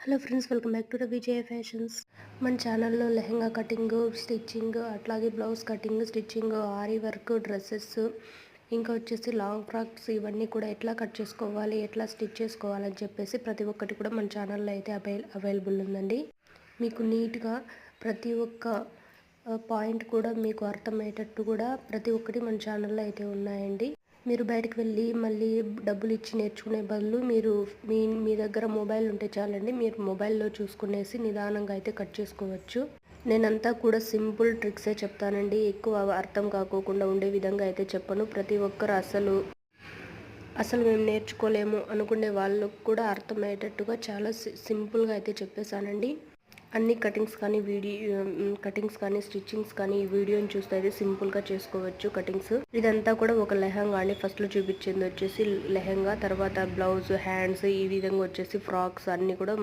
Hello friends, welcome back to the Vijaya fashions. మన ఛానల్లో lehenga cutting, stitching, అట్లాగే blouse cutting, stitching, ary work, dresses, ఇంకా వచ్చేసి long frocks ఇవన్నీ కూడా ఎట్లా కట్ చేసుకోవాలి, ఎట్లా స్టిచ్ చేసుకోవాలని చెప్పేసి ప్రతి ఒక్కటి కూడా మన ఛానల్లో అయితే అవైలబుల్ ఉందండి. మీకు నీట్గా ప్రతి ఒక్క పాయింట్ కూడా మీకు అర్థమయ్యేటట్టు కూడా ప్రతి ఒక్కటి మన ఛానల్లో అయితే ఉన్నాయండి. మీరు బయటకు వెళ్ళి మళ్ళీ డబ్బులు ఇచ్చి నేర్చుకునే బదులు మీరు మీ దగ్గర మొబైల్ ఉంటే చాలండి, మీరు మొబైల్లో చూసుకునేసి నిదానంగా అయితే కట్ చేసుకోవచ్చు. నేనంతా కూడా సింపుల్ ట్రిక్సే చెప్తానండి, ఎక్కువ అర్థం కాకోకుండా ఉండే విధంగా అయితే చెప్పను. ప్రతి ఒక్కరు అసలు మేము నేర్చుకోలేము అనుకునే వాళ్ళకు కూడా అర్థమయ్యేటట్టుగా చాలా సింపుల్గా అయితే చెప్పేశానండి. అన్ని కటింగ్స్ కానీ స్టిచ్చింగ్స్ కానీ ఈ వీడియోని చూస్తే అయితే సింపుల్గా చేసుకోవచ్చు కటింగ్స్. ఇదంతా కూడా ఒక లెహంగా అండి. ఫస్ట్లో చూపించింది వచ్చేసి లెహంగా, తర్వాత బ్లౌజ్, హ్యాండ్స్, ఈ విధంగా వచ్చేసి ఫ్రాక్స్ అన్నీ కూడా మన